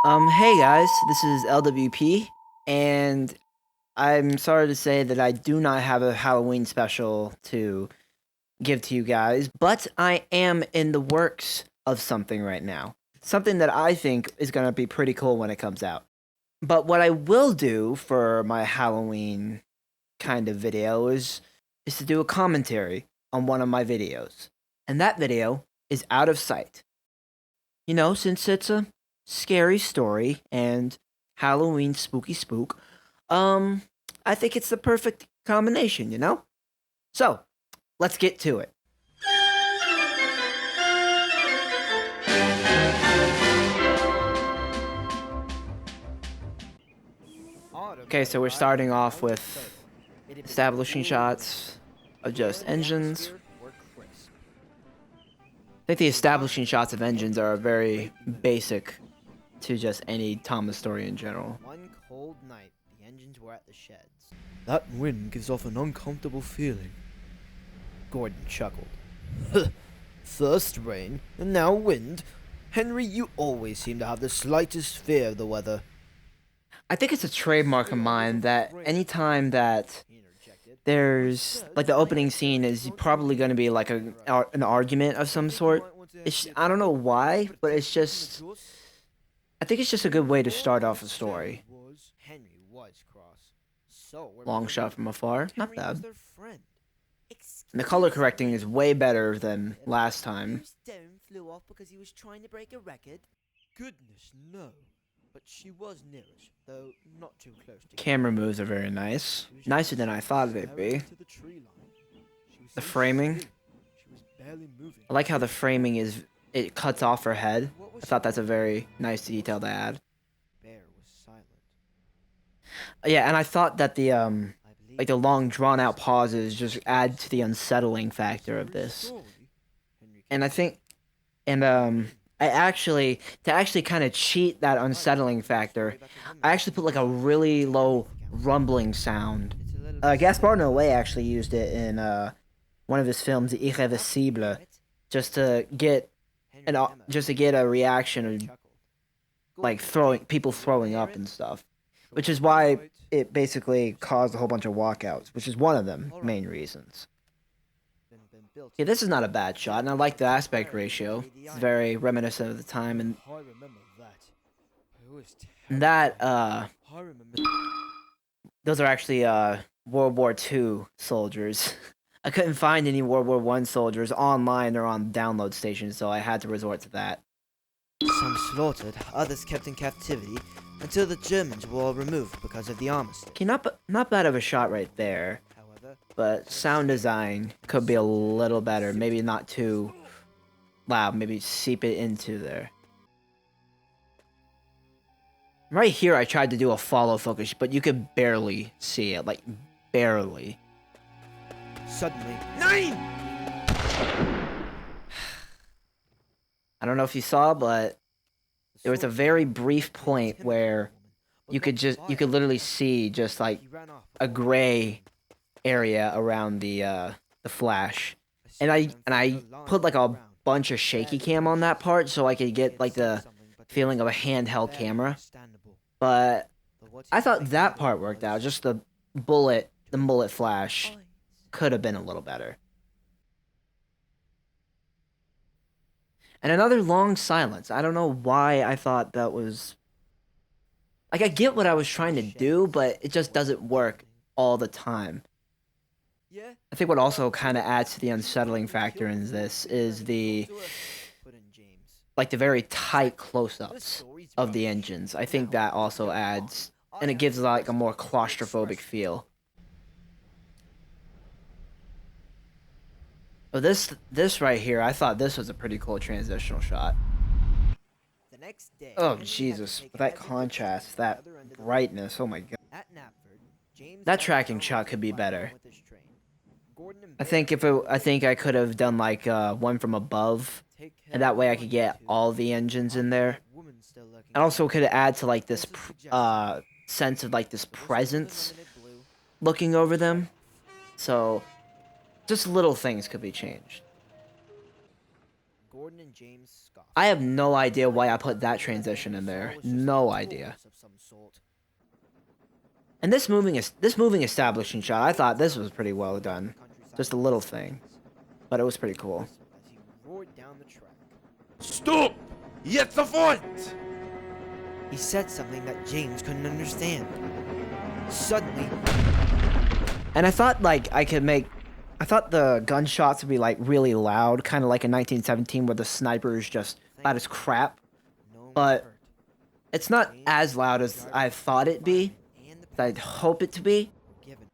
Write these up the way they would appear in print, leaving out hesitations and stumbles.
Hey guys, this is LWP, and I'm sorry to say that I do not have a Halloween special to give to you guys, but I am in the works of something right now. Something that I think is gonna be pretty cool when it comes out. But what I will do for my Halloween kind of video is to do a commentary on one of my videos. And that video is Out of Sight. You know, since it's a scary story and Halloween spooky spook, um, I think it's the perfect combination, you know? So, let's get to it. Okay, so we're starting off with establishing shots of just engines. I think the establishing shots of engines are very basic to just any Thomas story in general. One cold night, the engines were at the sheds. That wind gives off an uncomfortable feeling. Gordon chuckled. First rain, and now wind. Henry, you always seem to have the slightest fear of the weather. I think it's a trademark of mine that anytime that there's like the opening scene is probably going to be like an argument of some sort. I don't know why, but I think it's just a good way to start off a story. Henry was cross. So Long shot from afar, not bad. And the color correcting is way better than last time. Stone flew off because he was trying to break a record. Goodness, no. But she was nearish, though not too close to Camera moves are very nice. Nicer than I thought they'd be. The framing. I like how the framing it cuts off her head. I thought that's a very nice detail to add. Bear was silent. Yeah, and I thought that the like the long drawn out pauses just add to the unsettling factor of this. And I think I actually to actually kind of cheat that unsettling factor, I actually put like a really low rumbling sound. Gaspar Noé actually used it in one of his films, Irréversible, just to get just to get a reaction of like throwing up and stuff, which is why it basically caused a whole bunch of walkouts, which is one of the main reasons. Yeah, this is not a bad shot, and I like the aspect ratio. It's very reminiscent of the time, and I remember that. It was that I remember. those are actually World War II soldiers. I couldn't find any World War I soldiers online or on download stations, so I had to resort to that. Some slaughtered, others kept in captivity, until the Germans were all removed because of the armistice. Okay, not bad of a shot right there, However, but sound design could be a little better. Maybe not too loud. Maybe seep it into there. Right here, I tried to do a follow focus, but you could barely see it, like barely. suddenly, 9! I don't know if you saw, but there was a very brief point where you could literally see just like a gray area around the flash, and I put like a bunch of shaky cam on that part so I could get like the feeling of a handheld camera. But I thought that part worked out. Just the bullet flash could have been a little better. And another long silence. I don't know why I thought that was like I get what I was trying to do, but it just doesn't work all the time. I think what also kind of adds to the unsettling factor in this is the like the very tight close-ups of the engines. I think that also adds, and it gives like a more claustrophobic feel. But this right here, I thought this was a pretty cool transitional shot. Oh Jesus, that contrast, that brightness, oh my god. That tracking shot could be better. I think I could have done like one from above, and that way I could get all the engines in there. And also could add to like this sense of like this presence looking over them. So just little things could be changed. Gordon and James scoffed. I have no idea why I put that transition in there. No idea. Of some sort. And this moving establishing shot, I thought this was pretty well done. Just a little thing, but it was pretty cool. As he roared down the track. Stopp! Jetzt sofort! He said something that James couldn't understand. Suddenly, And I thought I thought the gunshots would be like really loud, kind of like in 1917 where the sniper is just loud as crap. no one But hurt. it's not as loud as I thought it'd be. And the I'd hope it to be. were given.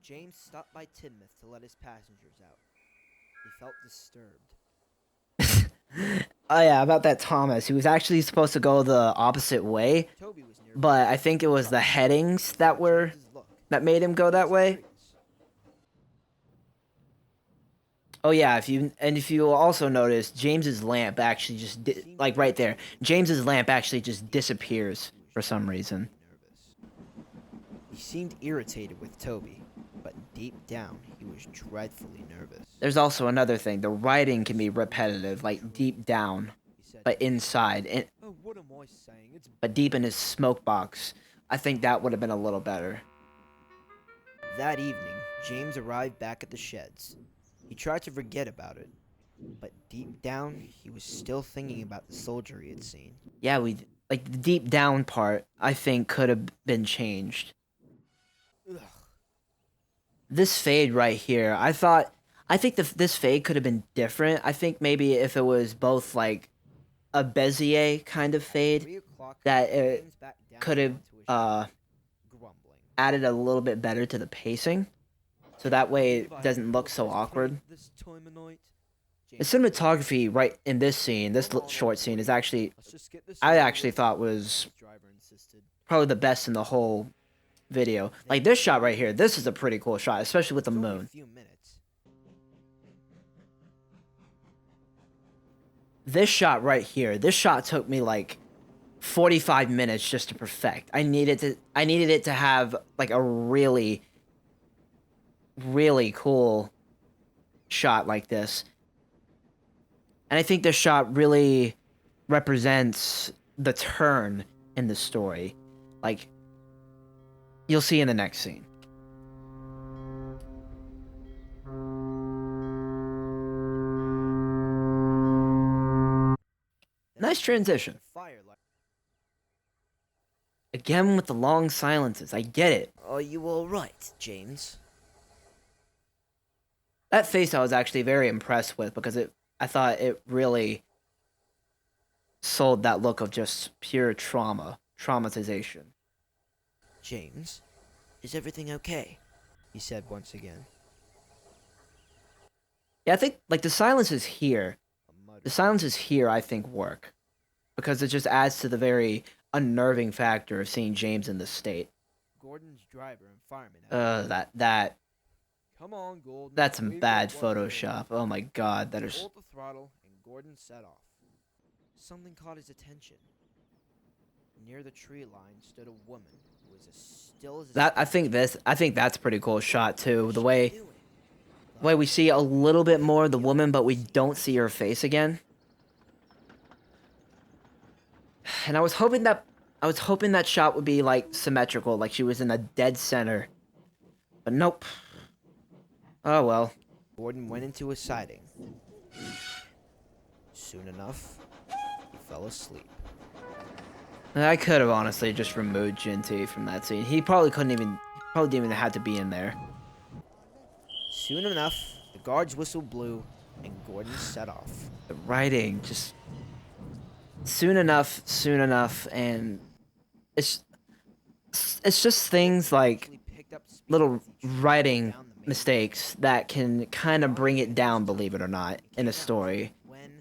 James stopped by Tidmouth to let his passengers out. He felt disturbed. Oh yeah, about that Thomas. He was actually supposed to go the opposite way, Toby was nearby. but I think it was the headings that James's look. made him go that way. Oh yeah, if you also notice, James's lamp actually just like right there. James's lamp actually just disappears for some reason. Nervous. He seemed irritated with Toby, but deep down he was dreadfully nervous. There's also another thing. The writing can be repetitive, like deep down, He said, but inside, "Oh, what am I saying? It's but deep in his smoke box. I think that would have been a little better. That evening, James arrived back at the sheds. He tried to forget about it, but deep down, he was still thinking about the soldier he had seen. Yeah, like the deep down part. I think could have been changed. Ugh. This fade right here, I think this fade could have been different. I think maybe if it was both like a Bezier kind of fade 3 o'clock, that James backed down could have onto his ship, grumbling. added a little bit better to the pacing, so that way it doesn't look so awkward. This time of night, The James, cinematography right in this scene, this short scene, is actually let's just get this I over actually with, thought was the driver insisted. probably the best in the whole video. Like this shot right here, this is a pretty cool shot, especially with the It's only a moon. few minutes. This shot right here, this shot took me like 45 minutes just to perfect. I needed it to have like a really cool shot like this. And I think this shot really represents the turn in the story. Like you'll see in the next scene. Nice transition. Firelight. Again with the long silences. I get it. Are you all right, James? That face I was actually very impressed with because I thought it really sold that look of just pure traumatization. James, is everything okay? He said once again. Yeah, I think like the silences here, A mutter. the silences here I think work because it just adds to the very unnerving factor of seeing James in this state. Gordon's driver and fireman. That Come on, Gordon. that's some we've bad got one more." Photoshop. Oh my god, that He is pulled the throttle and Gordon set off. Something caught his attention. Near the tree line stood a woman who was as still as a that I think that's a pretty cool shot too. The way we see a little bit more of the woman, but we don't see her face again. And I was hoping that shot would be like symmetrical, like she was in a dead center. But nope. Oh well. Gordon went into a siding. Soon enough, he fell asleep. I could have honestly just removed Jinty from that scene. He probably didn't even have to be in there. Soon enough, the guard's whistle blew and Gordon set off. The writing just soon enough, and it's just things like Actually picked up speed little as he traveled writing down the main mistakes that can kind of bring it down, believe it or not, in a story. when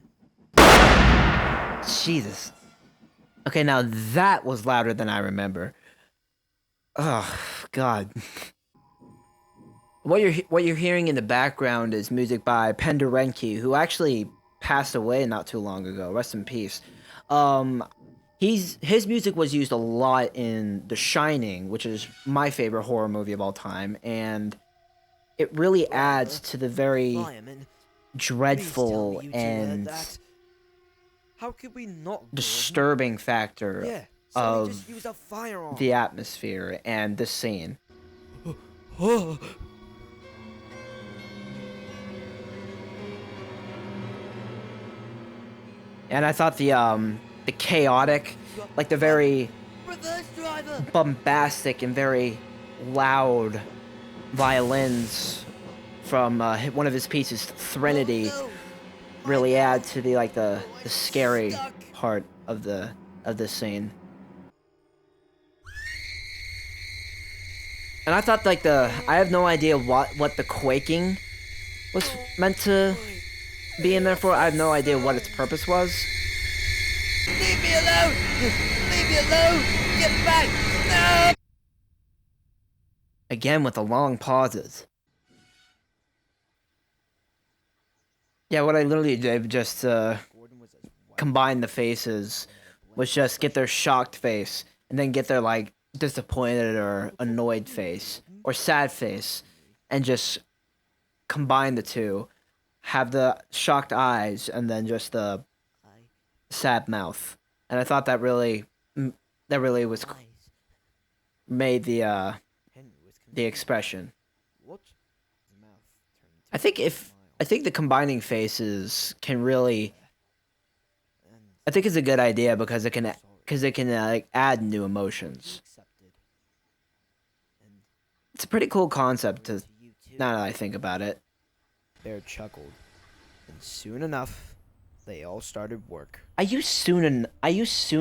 Jesus. Okay, now that was louder than I remember. Oh God. What you're hearing in the background is music by Penderecki, who actually passed away not too long ago. Rest in peace. His music was used a lot in The Shining, which is my favorite horror movie of all time, and it really adds to the very fireman, please tell dreadful me you two heard and that. How could we not, Gordon? disturbing factor Yeah, so of we just used a firearm. the atmosphere and the scene. Oh, And I thought the chaotic, like the very reverse driver! bombastic and very loud violins from one of his pieces, Threnody, Oh, no. really add to the like the I'm scary stuck. part of the scene. And I thought like I have no idea what the quaking was meant to be in there for. I have no idea what its purpose was. Leave me alone! Leave me alone! Get back! No! Again with the long pauses. Yeah, what I literally did just Gordon was as white combine the faces was just get their shocked face and then get their like disappointed or annoyed face or sad face and just combine the two, have the shocked eyes and then just the sad mouth. And I thought that really was made the expression. What? His mouth turned into I think a smile. I think the combining faces can really And I think it's a good idea because it can sorry. like add new emotions. Accepted. And It's a pretty cool concept to to you too. now that I think about it. Bear chuckled, and soon enough, they all started work. I use soon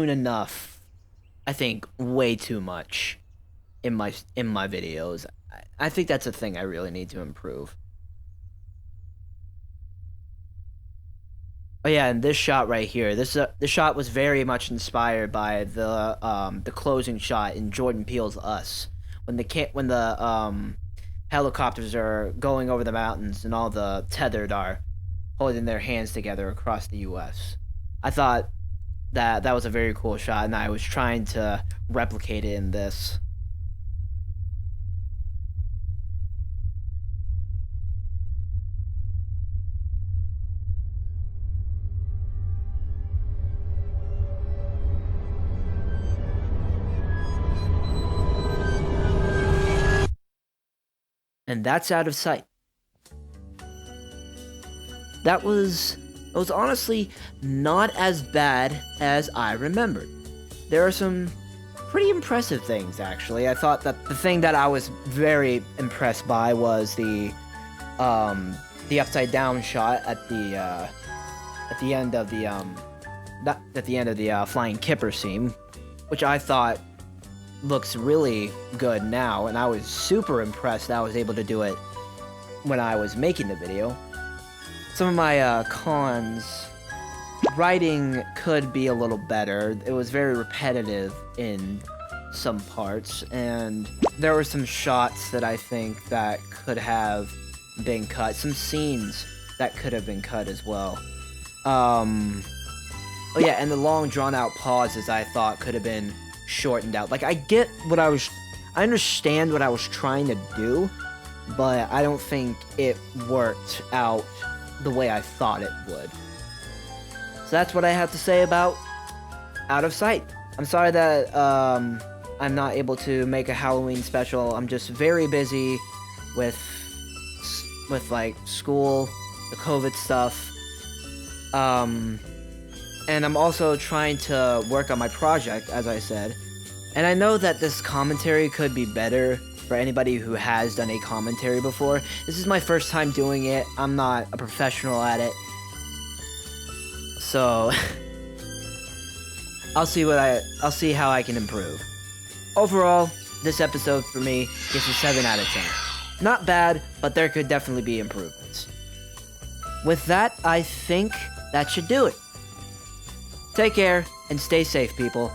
enough. I think way too much in my videos. I think that's a thing I really need to improve. Oh yeah, and this shot right here. This shot was very much inspired by the closing shot in Jordan Peele's Us, when the helicopters are going over the mountains and all the tethered are holding their hands together across the U.S. I thought that was a very cool shot, and I was trying to replicate it in this. And that's out of sight. That was honestly not as bad as I remembered. There are some pretty impressive things, actually. I thought that the thing that I was very impressed by was the upside down shot at the end of the flying kipper scene, which I thought looks really good now, and I was super impressed that I was able to do it when I was making the video. Some of my cons, writing could be a little better. It was very repetitive in some parts, and there were some shots that I think that could have been cut, some scenes that could have been cut as well. Oh yeah, and the long drawn out pauses I thought could have been shortened out. Like, I understand what I was trying to do, but I don't think it worked out the way I thought it would. So that's what I have to say about Out of Sight. I'm sorry that I'm not able to make a Halloween special. I'm just very busy with like school, the COVID stuff. And I'm also trying to work on my project, as I said. And I know that this commentary could be better for anybody who has done a commentary before. This is my first time doing it. I'm not a professional at it. So I'll see how I can improve. Overall, this episode for me gets a 7 out of 10. Not bad, but there could definitely be improvements. With that, I think that should do it. Take care and stay safe, people.